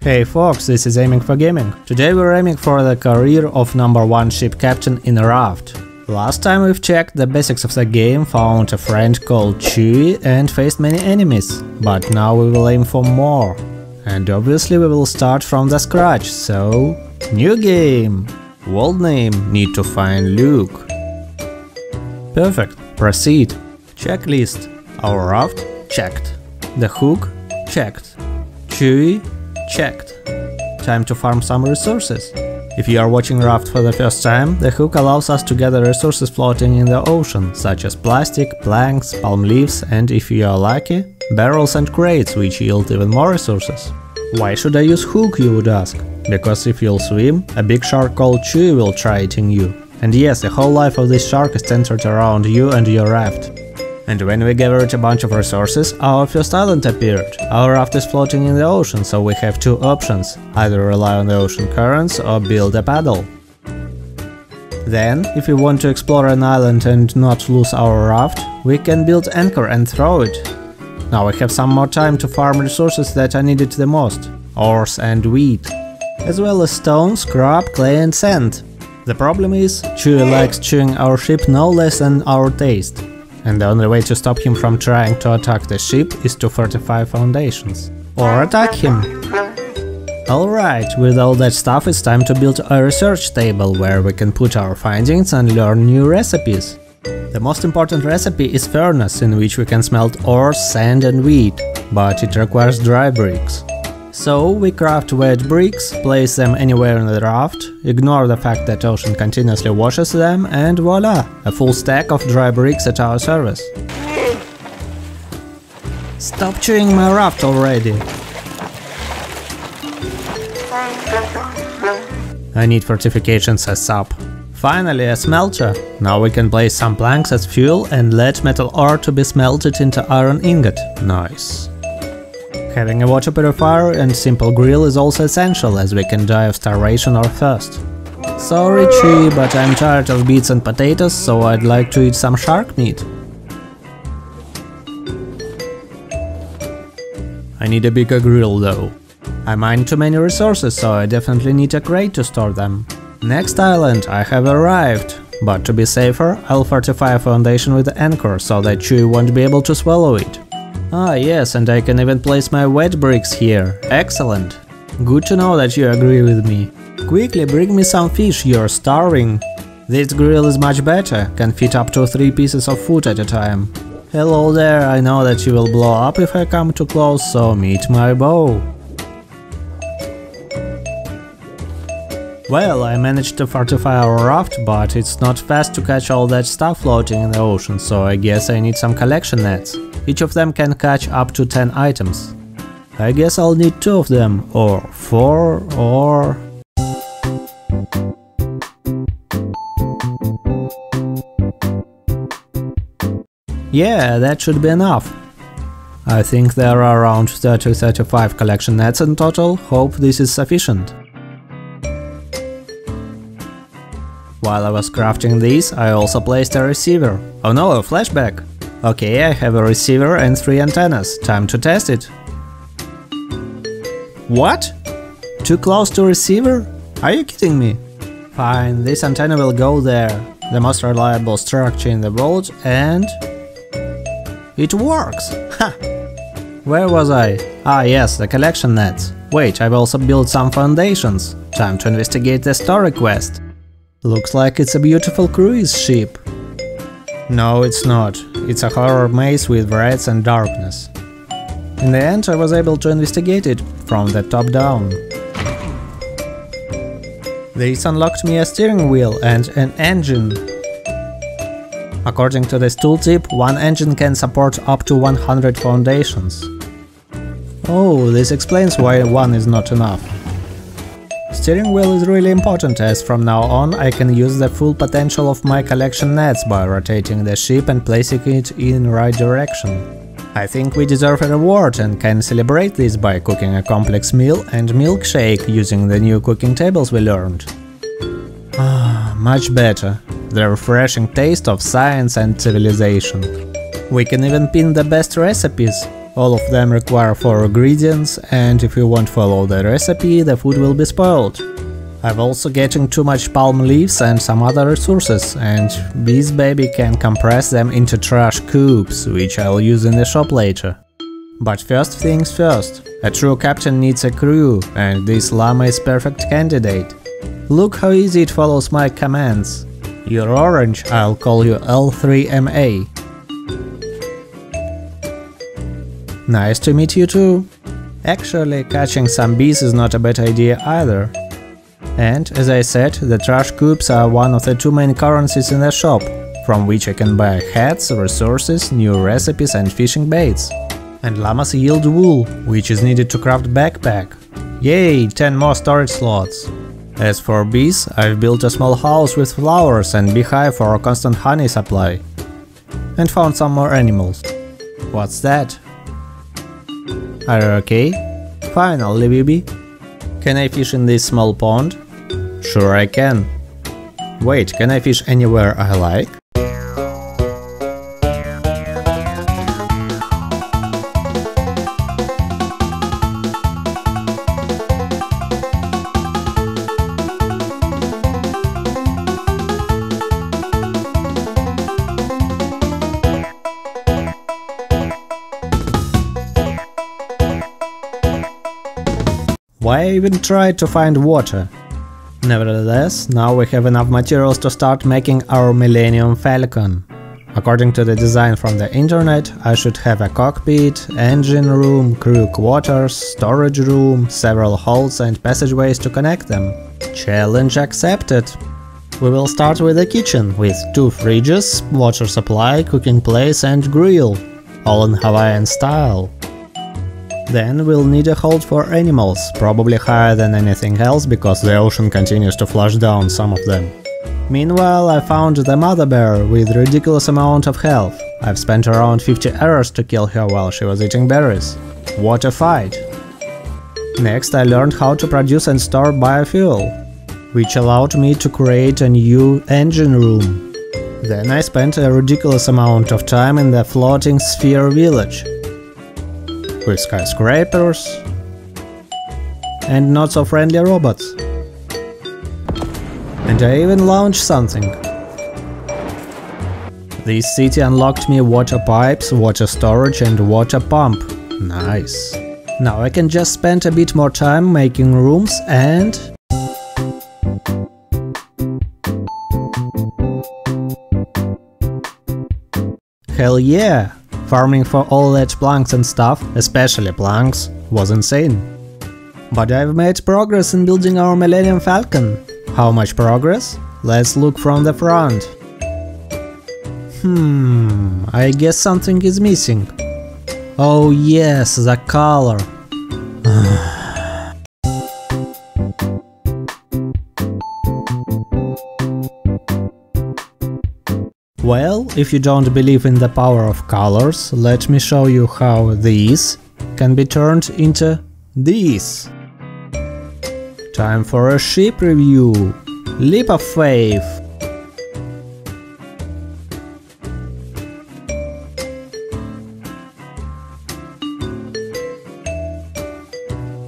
Hey folks, this is Aiming for Gaming. Today we're aiming for the career of #1 ship captain in Raft. Last time we've checked the basics of the game, found a friend called Chewie and faced many enemies, but now we will aim for more. And obviously we will start from the scratch, so… New game! World name, need to find Luke. Perfect, proceed. Checklist. Our raft? Checked. The hook? Checked. Chewie? Checked. Time to farm some resources. If you are watching Raft for the first time, the hook allows us to gather resources floating in the ocean, such as plastic, planks, palm leaves and, if you are lucky, barrels and crates, which yield even more resources. Why should I use hook, you would ask? Because if you'll swim, a big shark called Chewie will try eating you. And yes, the whole life of this shark is centered around you and your raft. And when we gathered a bunch of resources, our first island appeared. Our raft is floating in the ocean, so we have two options: either rely on the ocean currents or build a paddle. Then, if we want to explore an island and not lose our raft, we can build anchor and throw it. Now we have some more time to farm resources that are needed the most: ores and wheat, as well as stone, scrap, clay and sand. The problem is, Chewie likes chewing our ship no less than our taste. And the only way to stop him from trying to attack the ship is to fortify foundations. Or attack him. Alright, with all that stuff it's time to build a research table where we can put our findings and learn new recipes. The most important recipe is furnace, in which we can smelt ores, sand and wheat, but it requires dry bricks. So we craft wet bricks, place them anywhere in the raft, ignore the fact that ocean continuously washes them, and voila! A full stack of dry bricks at our service. Stop chewing my raft already! I need fortifications as sap. Finally a smelter! Now we can place some planks as fuel and let metal ore to be smelted into iron ingot. Nice. Having a water purifier and simple grill is also essential, as we can die of starvation or thirst. Sorry Chewie, but I'm tired of beets and potatoes, so I'd like to eat some shark meat. I need a bigger grill though. I mine too many resources, so I definitely need a crate to store them. Next island, I have arrived. But to be safer, I'll fortify a foundation with anchor, so that Chewie won't be able to swallow it. Ah yes, and I can even place my wet bricks here. Excellent. Good to know that you agree with me. Quickly bring me some fish, you're starving. This grill is much better, can fit up to 3 pieces of food at a time. Hello there, I know that you will blow up if I come too close, so meet my bow. Well, I managed to fortify our raft, but it's not fast to catch all that stuff floating in the ocean, so I guess I need some collection nets. Each of them can catch up to 10 items. I guess I'll need 2 of them, or 4, or… Yeah, that should be enough. I think there are around 30-35 collection nets in total, hope this is sufficient. While I was crafting these, I also placed a receiver. Oh no, a flashback! Okay, I have a receiver and 3 antennas, time to test it. What? Too close to receiver? Are you kidding me? Fine, this antenna will go there, the most reliable structure in the world, and… it works! Ha! Where was I? Ah yes, the collection nets. Wait, I've also built some foundations. Time to investigate the story quest. Looks like it's a beautiful cruise ship. No, it's not. It's a horror maze with rats and darkness. In the end, I was able to investigate it from the top down. This unlocked me a steering wheel and an engine. According to this tooltip, one engine can support up to 100 foundations. Oh, this explains why one is not enough. Steering wheel is really important, as from now on I can use the full potential of my collection nets by rotating the ship and placing it in right direction. I think we deserve a reward and can celebrate this by cooking a complex meal and milkshake using the new cooking tables we learned. Ah, much better. The refreshing taste of science and civilization. We can even pin the best recipes. All of them require 4 ingredients, and if you won't follow the recipe, the food will be spoiled. I've also getting too much palm leaves and some other resources, and this baby can compress them into trash cubes, which I'll use in the shop later. But first things first, a true captain needs a crew, and this llama is perfect candidate. Look how easy it follows my commands. You're orange, I'll call you L3MA. Nice to meet you too. Actually, catching some bees is not a bad idea either. And, as I said, the trash cubes are one of the 2 main currencies in the shop, from which I can buy hats, resources, new recipes and fishing baits. And llamas yield wool, which is needed to craft backpack. Yay, 10 more storage slots. As for bees, I've built a small house with flowers and beehive for a constant honey supply. And found some more animals. What's that? Are you okay? Fine, I'll leave you be. Can I fish in this small pond? Sure I can. Wait, can I fish anywhere I like? Why even try to find water? Nevertheless, now we have enough materials to start making our Millennium Falcon. According to the design from the internet, I should have a cockpit, engine room, crew quarters, storage room, several halls and passageways to connect them. Challenge accepted! We will start with the kitchen, with 2 fridges, water supply, cooking place and grill, all in Hawaiian style. Then we'll need a hold for animals, probably higher than anything else, because the ocean continues to flush down some of them. Meanwhile, I found the mother bear with ridiculous amount of health. I've spent around 50 hours to kill her while she was eating berries. What a fight! Next, I learned how to produce and store biofuel, which allowed me to create a new engine room. Then I spent a ridiculous amount of time in the floating sphere village, with skyscrapers and not so friendly robots. And I even launched something. This city unlocked me water pipes, water storage and water pump. Nice. Now I can just spend a bit more time making rooms and... Hell yeah! Farming for all that planks and stuff, especially planks, was insane. But I've made progress in building our Millennium Falcon. How much progress? Let's look from the front. I guess something is missing. Oh yes, the color. Well, if you don't believe in the power of colors, let me show you how these can be turned into these. Time for a ship review. Leap of faith.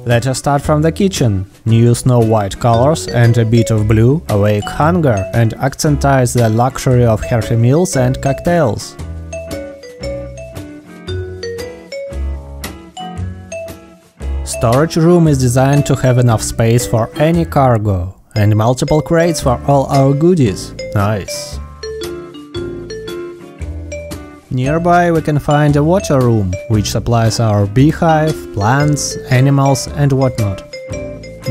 Let us start from the kitchen. New snow-white colors and a bit of blue awake hunger and accentize the luxury of hearty meals and cocktails. Storage room is designed to have enough space for any cargo, and multiple crates for all our goodies. Nice. Nearby we can find a water room, which supplies our beehive, plants, animals and whatnot.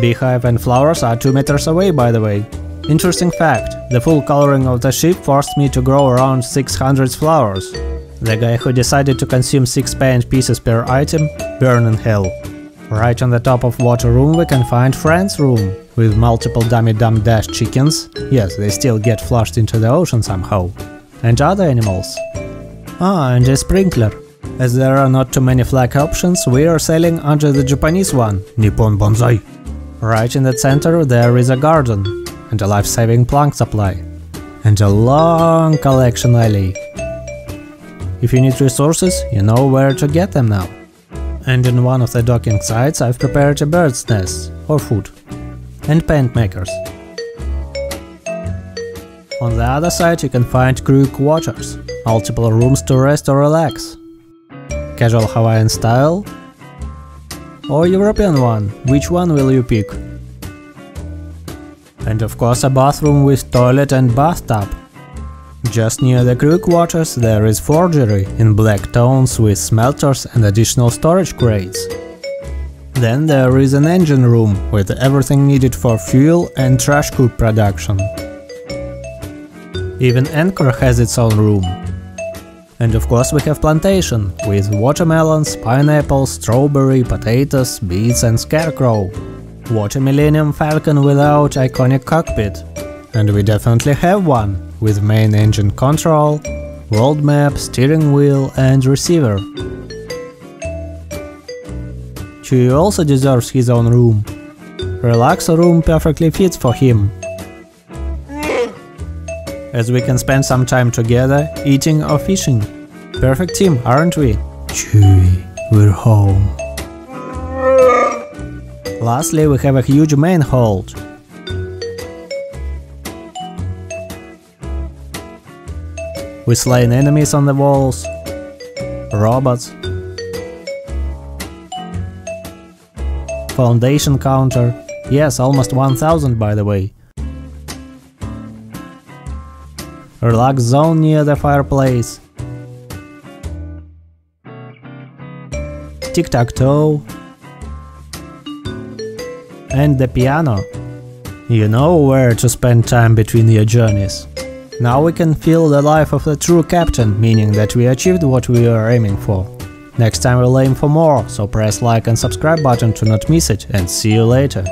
Beehive and flowers are 2 meters away, by the way. Interesting fact, the full coloring of the ship forced me to grow around 600 flowers. The guy who decided to consume 6 paint pieces per item, burn in hell. Right on the top of water room we can find friends room, with multiple dummy-dumb dash chickens, yes, they still get flushed into the ocean somehow, and other animals. Ah, and a sprinkler. As there are not too many flag options, we are sailing under the Japanese one, Nippon Bonsai. Right in the center there is a garden, and a life-saving plant supply, and a long collection alley. If you need resources, you know where to get them now. And in one of the docking sites I've prepared a bird's nest, or food, and paint makers. On the other side you can find crew quarters, multiple rooms to rest or relax. Casual Hawaiian style or European one, which one will you pick? And of course a bathroom with toilet and bathtub. Just near the crew quarters there is forgery in black tones with smelters and additional storage crates. Then there is an engine room with everything needed for fuel and trash coop production. Even Anchor has its own room. And of course we have plantation, with watermelons, pineapples, strawberry, potatoes, beets and scarecrow. What a Millennium Falcon without iconic cockpit? And we definitely have one, with main engine control, world map, steering wheel and receiver. Chewie also deserves his own room. Relaxo room perfectly fits for him, as we can spend some time together eating or fishing. Perfect team, aren't we? Chewie, we're home. Lastly, we have a huge main hold. With slain enemies on the walls, robots, foundation counter, yes, almost 1000 by the way. Relax zone near the fireplace, tic-tac-toe, and the piano. You know where to spend time between your journeys. Now we can feel the life of the true captain, meaning that we achieved what we were aiming for. Next time we'll aim for more, so press like and subscribe button to not miss it, and see you later.